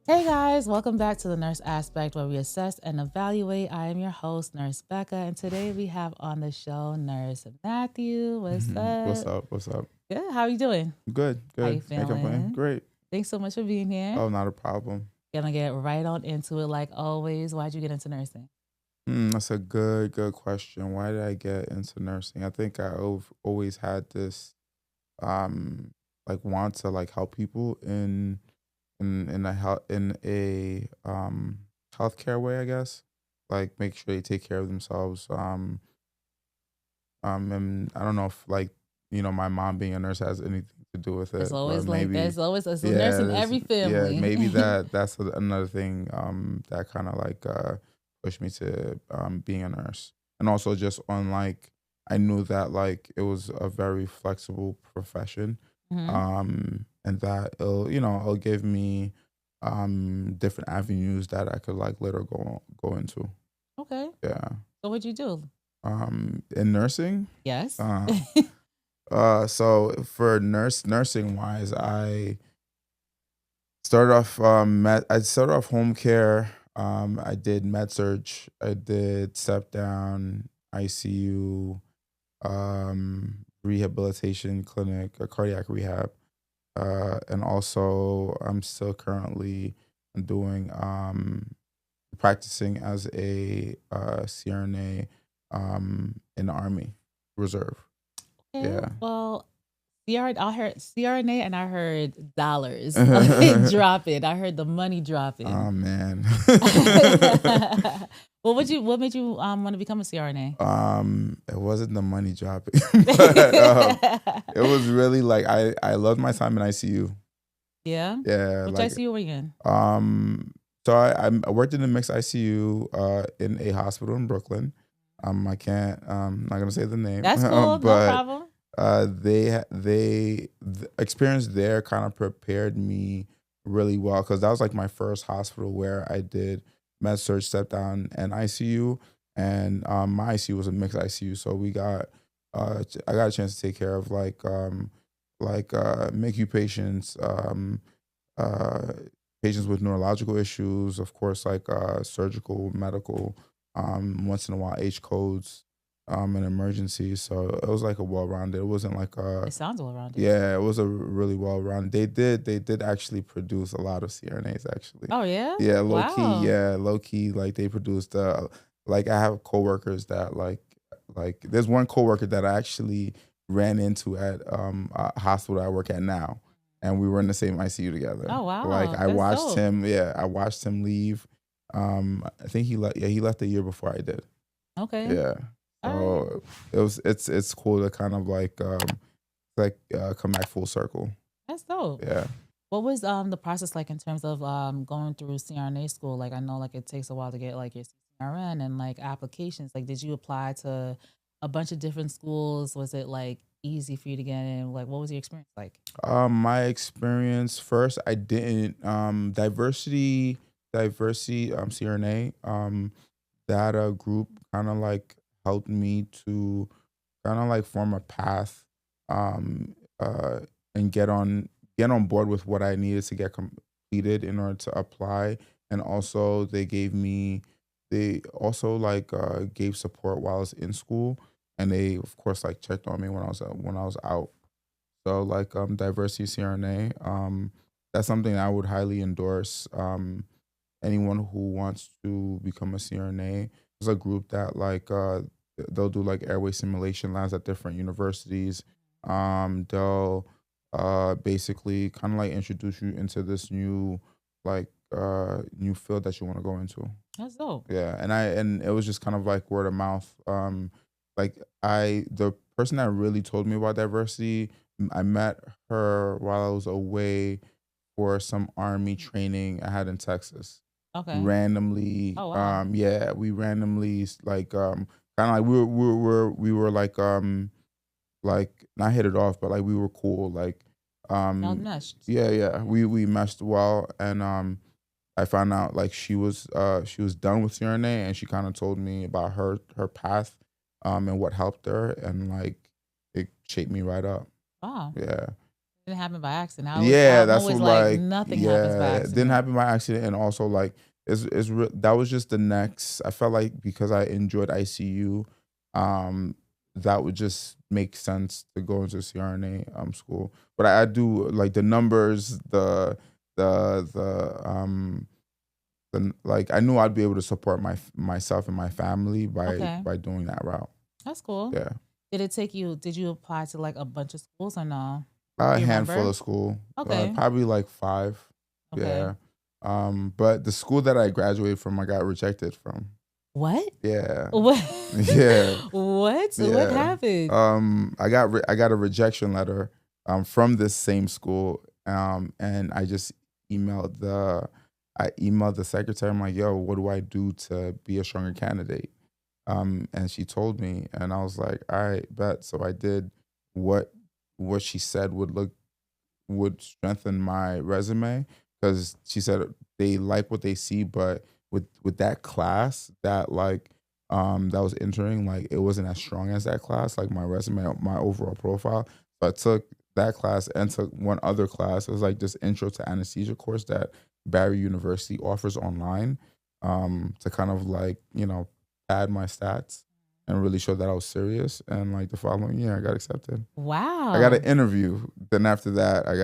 Hey guys, welcome back to the Nurse Aspect where we assess and evaluate. I am your host, Nurse Becca, and today we have on the show Nurse Mathew. What's What's up? up? What's up? Good. How are you doing? Good, How you good. Can't complain. feeling? Great. Thanks so much for being here. Oh, not a problem. Gonna get right on into it like always. Why'd you get into nursing? That's a good question. Why did I get into nursing? I think I've always had this um want to help people in a healthcare way, I guess. Like make sure they take care of themselves. And I don't know if my mom being a nurse has anything to do with It's it, but always like maybe there's always a nurse yeah, in every family. maybe that's another thing that kind of pushed me to being a nurse. And also just on I knew that it was a very flexible profession, hmm and that it'll give me different avenues that I could later go into. Okay. Yeah. So what'd you do? In nursing. Yes. uh so for nursing wise, I started off home care. I did med surge. I did step down, ICU, rehabilitation clinic, a cardiac rehab, and also I'm still currently doing practicing as a CRNA in the Army Reserve. Okay. Yeah. Well, I heard CRNA and I heard dollars like dropping. I heard the money dropping. Oh man. What made you want to become a CRNA? It wasn't the money dropping, but it was really I loved my time in ICU. Yeah. Yeah, Which ICU were you in? um, so I worked in a mixed ICU in a hospital in Brooklyn. I can't not gonna say the name, That's cool. No but problem. the experience there kind of prepared me really well because that was my first hospital where I did med surg, step down, and ICU. And my ICU was a mixed ICU, so I got a chance to take care of MICU patients, uh, patients with neurological issues, of course, surgical, medical, once in a while H codes, and emergencies. So it was a well rounded. It wasn't It sounds well rounded. yeah, it was a really well rounded. They did actually produce a lot of CRNAs actually. Oh yeah. Yeah, Wow. low key, they produced I have coworkers that there's one coworker that I actually ran into at a hospital I work at now, and we were in the same ICU together. Oh wow. I That's watched dope. him, yeah, I watched him leave. I think he left a year before I did. Okay. Yeah. All right. So it's cool to kind of come back full circle. That's dope. Yeah. What was the process like in terms of going through CRNA school? Like I know like it takes a while to get like your CRN and like applications. Like did you apply to a bunch of different schools? Was it like easy for you to get in? Like what was your experience like? My experience first, I didn't diversity CRNA that group kind of helped me to kind of form a path um uh and get on board with what I needed to get completed in order to apply. And also they also gave support while I was in school, and they of course checked on me when I was out. So diversity CRNA, that's something I would highly endorse. Anyone who wants to become a CRNA, there's a group that they'll do airway simulation labs at different universities. They'll basically kind of introduce you into this new field that you want to go into. That's dope. Yeah, and it was just kind of word of mouth. The person that really told me about diversity, I met her while I was away for some army training I had in Texas. Okay. Randomly, Oh wow. yeah, we randomly kind of we were not hit it off, but we were cool. Y'all meshed. Yeah, we meshed well. And I found out she was done with CRNA, and she kind of told me about her path, and what helped her, and it shaped me right up. Wow. Yeah. Didn't happen by accident. Yeah, I'm that's always what like like nothing happens by yeah, it didn't accident. happen by accident, and also like that was just the next. I felt like because I enjoyed ICU, um, that would just make sense to go into CRNA school. But I do like the numbers, the like I knew I'd be able to support myself and my family Okay, by doing that route. that's cool. Yeah, Did you apply to like a bunch of schools or no? a Do you handful remember? of school, Okay. probably like five. Okay. Yeah. But the school that I graduated from, I got rejected from. What? Yeah. What? Yeah. What Yeah. happened? I got a rejection letter from this same school. And I emailed the secretary. I'm like, yo, what do I do to be a stronger candidate? And she told me, and I was like, all right, bet. So I did what she said would strengthen my resume, because she said they like what they see, but with that class that was entering, like it wasn't as strong as that class, like my resume, my overall profile. So I took that class and took one other class. It was like this intro to anesthesia course that Barry University offers online, to kind of like, pad my stats and really show that I was serious. And like the following year I got accepted. I got an Wow. interview. Then after that, I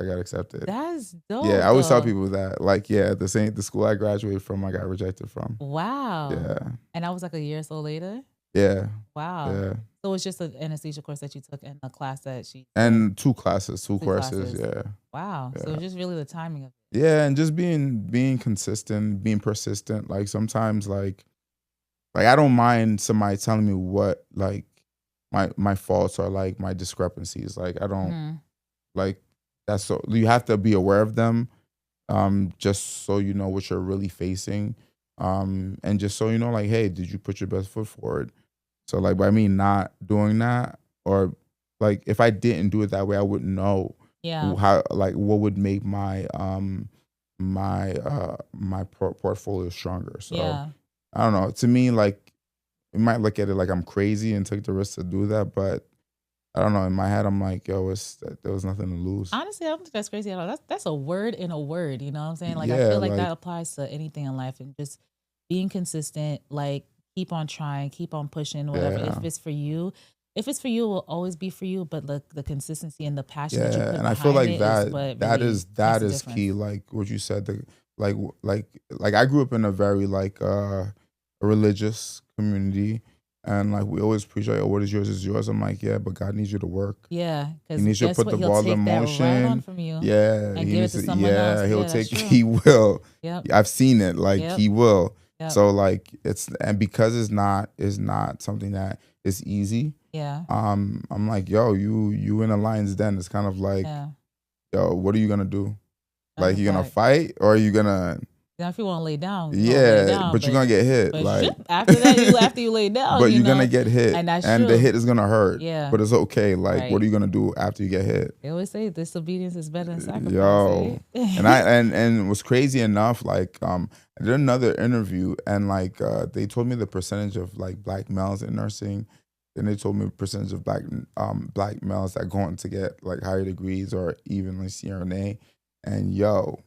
got accepted. That's Yeah, I dope always tell though. people that. Like, yeah, the school I graduated from, I got rejected from. Wow. Yeah, And that was like a year or so later? yeah, Wow. yeah. So it's just an anesthesia course that you took in a class that she said And two classes, two two courses. classes. Yeah, Wow. So yeah, it's just really the timing of it. yeah. And just being consistent, being persistent. Like sometimes, like I don't mind somebody telling me what like my faults are, like my discrepancies. Like I don't Mhm. like that's so you have to be aware of them, just so you know what you're really facing, and just so you know, like, hey, did you put your best foot forward? So like by me not doing that, or like if I didn't do it that way, I wouldn't know Yeah. how, like what would make my portfolio stronger. So Yeah. I don't know. To me, like you might look at it like I'm crazy and took the risk to do that, but I don't know. In my head, I'm like, yo, there was nothing to lose. Honestly, I don't think that's crazy at all. That's a word in a word. You know what I'm saying? Like I Yeah, feel like that like applies to anything in life, and just being consistent. Like keep on trying, keep on pushing. Whatever. yeah, If it's for you, it will always be for you. But the consistency and the passion that you yeah. put And I feel behind like it is what really makes that the is difference. key. Like what you said, like like I grew up in a very like religious community, and like we always preach like, oh, what is yours. I'm like, yeah, but God needs you to work. Yeah, He because needs you to guess put what? the He'll ball in take that right on motion. from you Yeah, and he give it needs to to. someone Yeah, else. he'll Yeah, that's take. true. He will. Yep. I've seen it. Like Yep. he will. Yep. So like it's, and because it's not something that is easy. Yeah. I'm like, yo, you in a lion's den. It's kind of like, Yeah. yo, what are you gonna do? That's Like a you gonna fact. fight, or are you gonna? Now, if you want to lay down, you're gonna lay Yeah, down. but you're gonna get hit. But Like, after that, after you lay down, but you're gonna get hit, and that's and the true. hit is gonna hurt. Yeah. But it's okay. Like, what Right. are you gonna do after you get hit? They always say disobedience is better than sacrifice, Yo, right? and it was crazy enough. Like, I did another interview, and like, they told me the percentage of like black males in nursing. Then they told me the percentage of black males that go on to get like higher degrees or even like CRNA. And yo,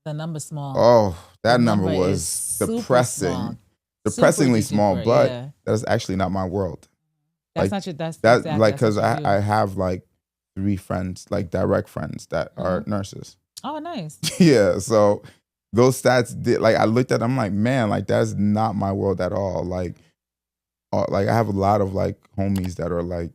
The number's small. oh, The that number number is was super small. depressing, Super depressingly small. duper. But Yeah. that's actually not my world. That's Like not your. That's that, exactly. like, That's not cause your view. I have like 3 friends, like direct friends that are nurses. Oh, nice. Yeah, so those stats did, like I looked at them, I'm like, man, like that's not my world at all. Like I have a lot of like homies that are like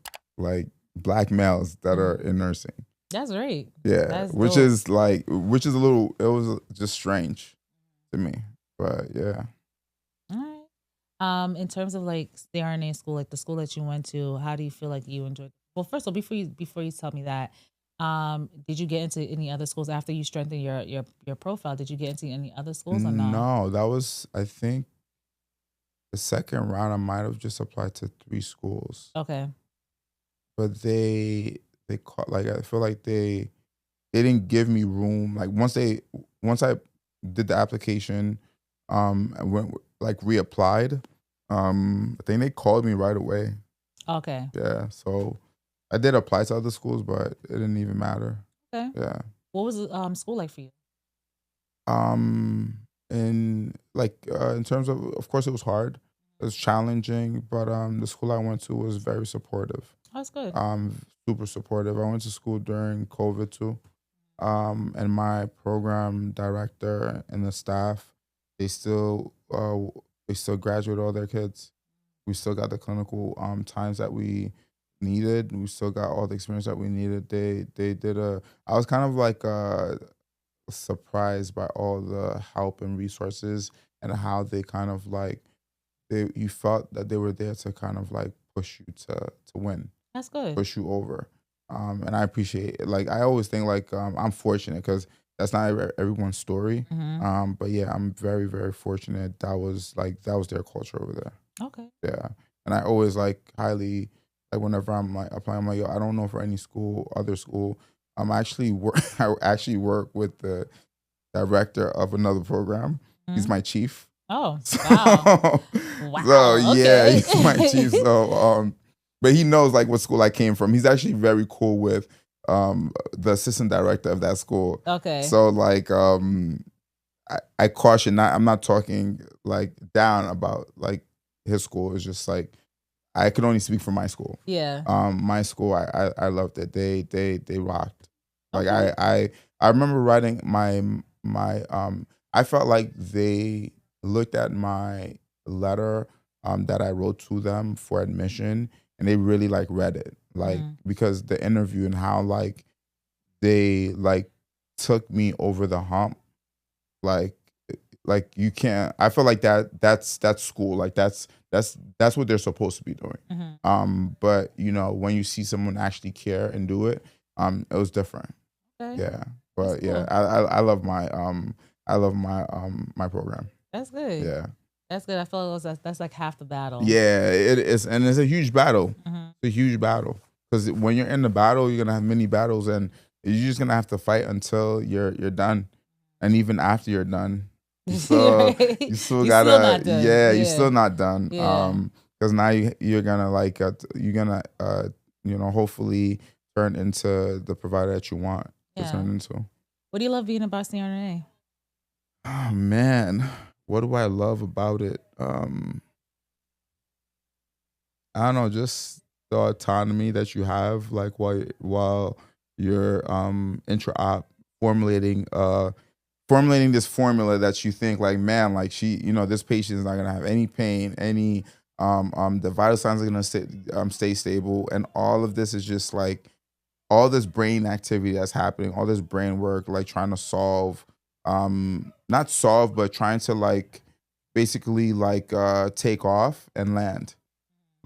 black males that are in nursing. That's great. Yeah, That's which dope. is a little, it was just strange to me. But yeah. All right. In terms of like CRNA school, like the school that you went to, how do you feel like you enjoyed? Well, first of all, before you tell me that, did you get into any other schools after you strengthened your profile? Did you get into any other schools or no? No, that was, I think, the second round. I might have just applied to 3 schools. Okay. But they caught, like I feel like they didn't give me room. Like once I did the application, I went like reapplied. I think they called me right away. Okay. Yeah, so I did apply to other schools, but it didn't even matter. Okay. Yeah. What was school like for you? In like in terms of course, it was hard. It was challenging, but the school I went to was very supportive. Oh, that's good. Super supportive. I went to school during COVID too. And my program director and the staff, they still graduate all their kids. We still got the clinical times that we needed. We still got all the experience that we needed. They did a. I was kind of like surprised by all the help and resources and how they kind of like you felt that they were there to kind of like push you to win, That's good. push you over. And I appreciate it. Like I always think like I'm fortunate because that's not everyone's story. Mm-hmm. But yeah, I'm very, very fortunate. That was their culture over there. Okay. Yeah. And I always like highly like whenever I'm like applying, I'm like, yo, I don't know for any school, other school. I actually work with the director of another program. He's Mm-hmm. my chief. Oh, So, wow. so Wow. yeah, Okay. he's my chief. So but he knows like what school I came from. He's actually very cool with the assistant director of that school. Okay. So like I caution not I'm not talking like down about like his school. It's just like I can only speak for my school. Yeah. My school I loved it. They rocked. Like Okay. I remember writing my I felt like they looked at my letter that I wrote to them for admission and they really like read it. Like Mm. because the interview and how like they like took me over the hump. Like you can't I feel like that's school. Like that's what they're supposed to be doing. Mm-hmm. But you know, when you see someone actually care and do it, it was different. Okay. Yeah. That's But yeah, cool. I love my program. That's good. Yeah. That's good. I feel like that's like half the battle. Yeah, it is, and it's a huge battle. Mm-hmm. It's a huge battle because when you're in the battle, you're gonna have many battles, and you're just gonna have to fight until you're done, and even after you're done, you still Right. you still You gotta still not done. yeah, you're Yeah. still not done. Yeah. Because now you're gonna like you're gonna you know hopefully turn into the provider that you want to Yeah. turn into. What do you love being about CRNA? Oh man, what do I love about it? I don't know, just the autonomy that you have, like while you're intra-op formulating formulating this formula that you think like, man, like you know, this patient is not gonna have any pain, any the vital signs are gonna stay stable, and all of this is just like all this brain activity that's happening, all this brain work, like trying to solve, not solve, but trying to like basically like take off and land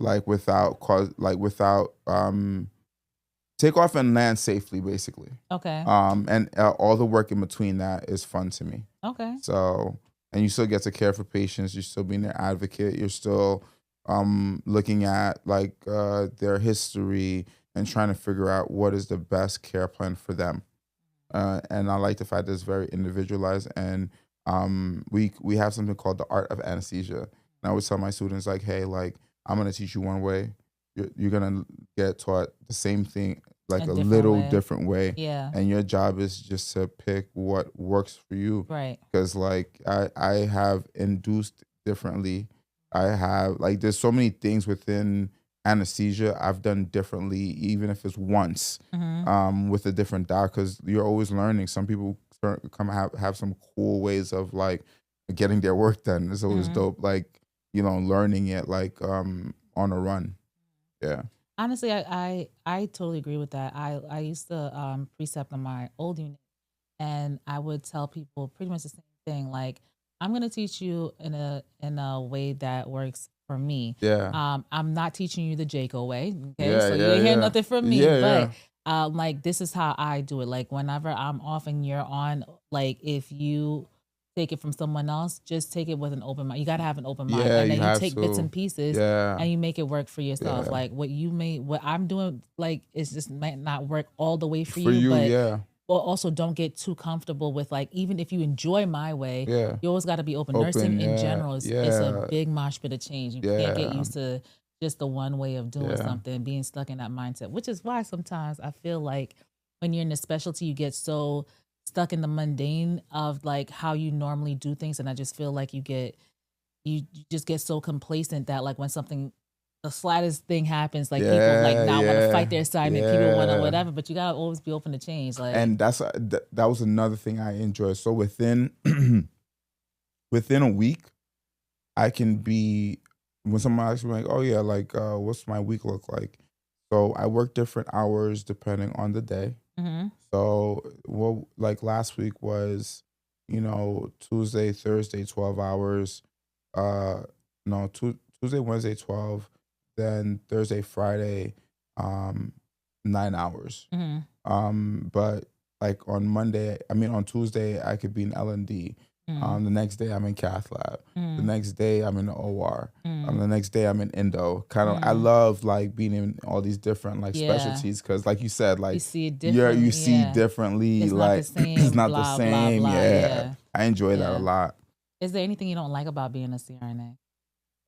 like without take off and land safely basically. Okay. And all the work in between that is fun to me. Okay. So and you still get to care for patients, you're still being their advocate, you're still looking at like their history and trying to figure out what is the best care plan for them. And I like the fact that it's very individualized, and we have something called the art of anesthesia. And I always tell my students like, hey, like I'm gonna teach you one way, you're gonna get taught the same thing like a little different way. Yeah. And your job is just to pick what works for you. Right. Because like I have induced differently. I have like there's so many things within anesthesia I've done differently, even if it's once with a different doc, because you're always learning. Some people come have some cool ways of like getting their work done. It's always dope, like, you know, learning it like on a run. Yeah. Honestly, I totally agree with that. I used to precept on my old unit, and I would tell people pretty much the same thing. Like, I'm gonna teach you in a way that works for me. Yeah. I'm not teaching you the Jaco way. Okay, Yeah, so you yeah, ain't hear yeah. nothing from me. Yeah, But like this is how I do it. Like whenever I'm off and you're on, like if you take it from someone else, just take it with an open mind. You gotta have an open mind, Yeah, and then you you have take bits to. and pieces, Yeah. and you make it work for yourself. Yeah. Like what I'm doing, like it's just might not work all the way for For you, you, but yeah. well, also don't get too comfortable with like even if you enjoy my way, Yeah. you always got to be open. Open, Nursing in yeah, general is it's a big mosh pit of change. You can't get Yeah. used to just the one way of doing Yeah. something, being stuck in that mindset, which is why sometimes I feel like when you're in the specialty, you get so stuck in the mundane of like how you normally do things, and I just feel like you just get so complacent that like when something the slightest thing happens, like people like Yeah, now want to yeah, fight their assignment, people want to yeah. whatever, but you gotta always be open to change. Like, And that was another thing I enjoy. So within within a week, I can be when someone asks me like, "Oh yeah, like what's my week look like?" So I work different hours depending on the day. mm-hmm, So what like last week was, Tuesday, Thursday, 12 hours. Uh, no, Tuesday, Wednesday, 12. Then Thursday, Friday, um, 9 hours. mm-hmm, But like on Tuesday, I could be in L&D. mm-hmm, The next day, I'm in cath lab. The mm-hmm, next day, I'm in the OR. mm-hmm, The next day, I'm in endo. Kind of, I mm-hmm. love like being in all these different like Yeah, specialties because, like you said, you like see it you differently. see Yeah, differently. it's not the Like it's same. not the Blah blah same. blah. Yeah, Yeah, I enjoy that a yeah. lot. Is there anything you don't like about being a CRNA?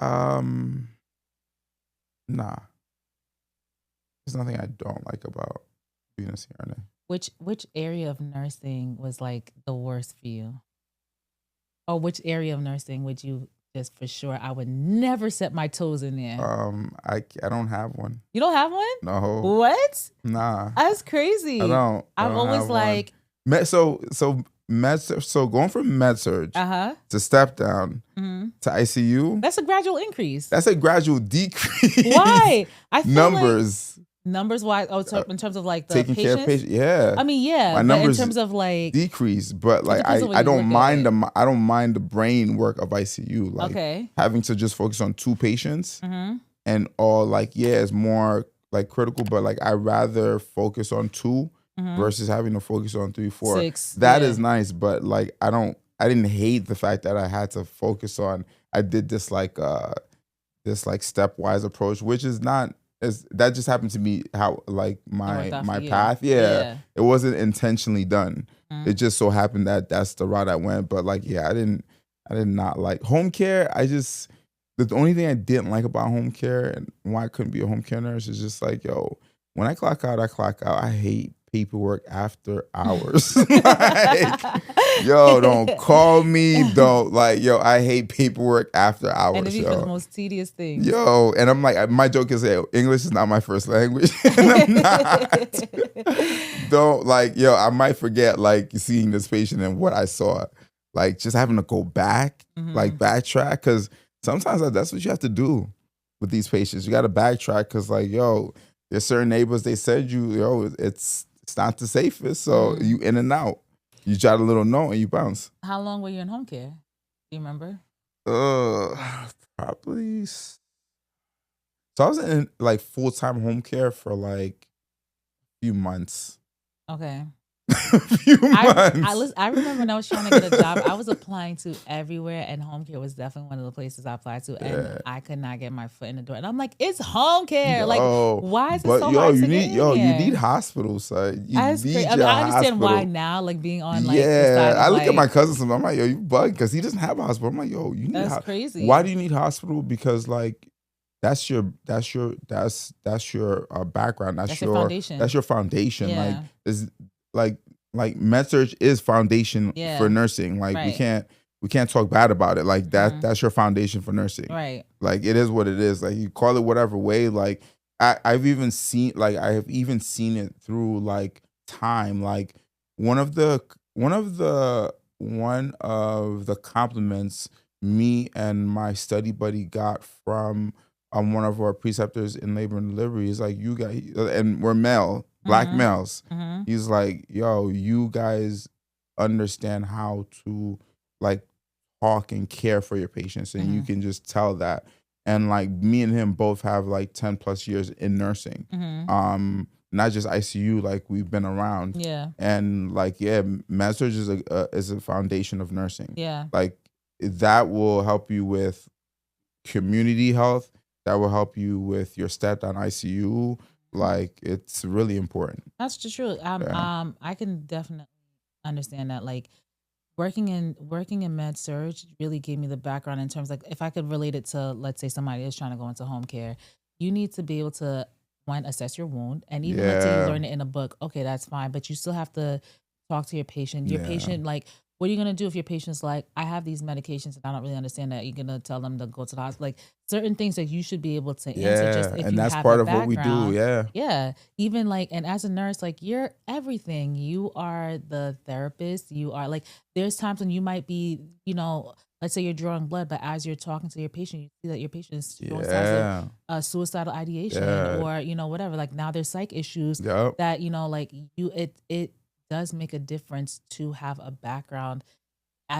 Um, nah, there's nothing I don't like about being a CRNA. Which area of nursing was like the worst for you? Or which area of nursing would you just for sure I would never set my toes in there? I don't have one. You don't have one? No, What? nah, That's I crazy. don't. I I'm don't always have one. like, So going from med surge uh-huh. to step down Hmm. to ICU, That's a gradual increase. that's a gradual decrease. Why? I feel like Numbers numbers wise, in terms of like the taking care of patients. patients. Yeah, I mean, yeah, my but in numbers terms of like decrease, but it like depends on where I you don't look at mind it. I don't mind the brain work of ICU. Like Okay. having to just focus on 2 patients Mm-hmm. and all like it's more like critical, but like I rather focus on 2 Mm-hmm. versus having to focus on 3, 4. 6. That Yeah. is nice, but like I didn't hate the fact that I had to focus on. I did this like stepwise approach, which is not as that just happened to be how like It worked out for my you. path. Yeah, Yeah. it wasn't intentionally done. Mm-hmm. It just so happened that that's the route I went. But like, yeah, I did not like home care. The only thing I didn't like about home care and why I couldn't be a home care nurse is just like, yo, when I clock out, I clock out. I hate paperwork after hours. Like, yo, don't call me. Don't like, yo, I hate paperwork after And it'd hours, be for the yo. most tedious things. Yo, and I'm like, my joke is, hey, English is not my first language. And I'm not. Don't like, yo, I might forget like seeing this patient and what I saw. Like just having to go back, like backtrack, because sometimes that's what you have to do with these patients. You got to backtrack because, like, yo, there's certain neighbors they said it's not the safest, so you in and out. You jot a little note and you bounce. How long were you in home care? Do you remember? Probably. So I was in like full-time home care for like a few months. Okay. A few months. I remember when I was trying to get a job, I was applying to everywhere, and home care was definitely one of the places I applied to, and I could not get my foot in the door. And I'm like, it's home care. Like, why is it so hard to get in you here? need hospitals, son. You That's need crazy. your I understand hospital. why now, like being on like the side of, I look at like, my cousin sometimes. I'm like, yo, you bug because he doesn't have a hospital. I'm like, yo, you need that's crazy. Why do you need hospital? Because like that's your background. That's your foundation. That's your foundation. Yeah. Like is like med surg is foundation Yeah. for nursing. Like Right. we can't talk bad about it. Like that's your foundation for nursing. Right. Like it is what it is. Like you call it whatever way. Like I have even seen it through like time. Like one of the compliments me and my study buddy got from one of our preceptors in labor and delivery is like, you guys, and we're black males. He's like, yo, you guys understand how to like talk and care for your patients, and you can just tell that. And like me and him both have like 10 plus years in nursing. Not just ICU, like we've been around. Yeah. And like, med surg is a foundation of nursing. Yeah. Like that will help you with community health. That will help you with your step down ICU. Like it's really important. That's the truth. I can definitely understand that. Like working in med surg really gave me the background in terms, like, if I could relate it to, let's say somebody is trying to go into home care, you need to be able to one, assess your wound. And even let's say you Yeah. learn it in a book, okay, that's fine. But you still have to talk to your patient. Your Yeah. patient, like, what are you gonna do if your patient's like, I have these medications and I don't really understand that? You're gonna tell them to go to the hospital. Like certain things that you should be able to answer just Yeah. if And you that's have a part of what we do. background. Yeah. Yeah. Even like, and as a nurse, like you're everything. You are the therapist. You are like, there's times when you might be, let's say you're drawing blood, but as you're talking to your patient, you see that your patient is showing signs of Yeah. suicidal ideation Yeah. or, whatever. Like now there's psych issues Yep. that, like it does make a difference to have a background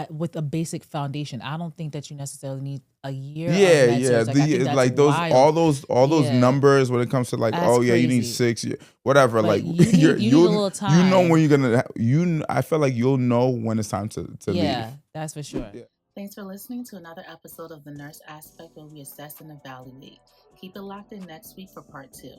with a basic foundation. I don't think that you necessarily need a year of Yeah, med yeah. surg. Like I think that's Like those wild. all those Yeah, numbers when it comes to like, that's oh yeah, you need crazy. 6, whatever. But Like you need a little you know time. when you're gonna I feel like you'll know when it's time to leave. Yeah, that's for sure. Yeah. Thanks for listening to another episode of The Nurse Aspect, where we assess and evaluate. Keep it locked in next week for part 2.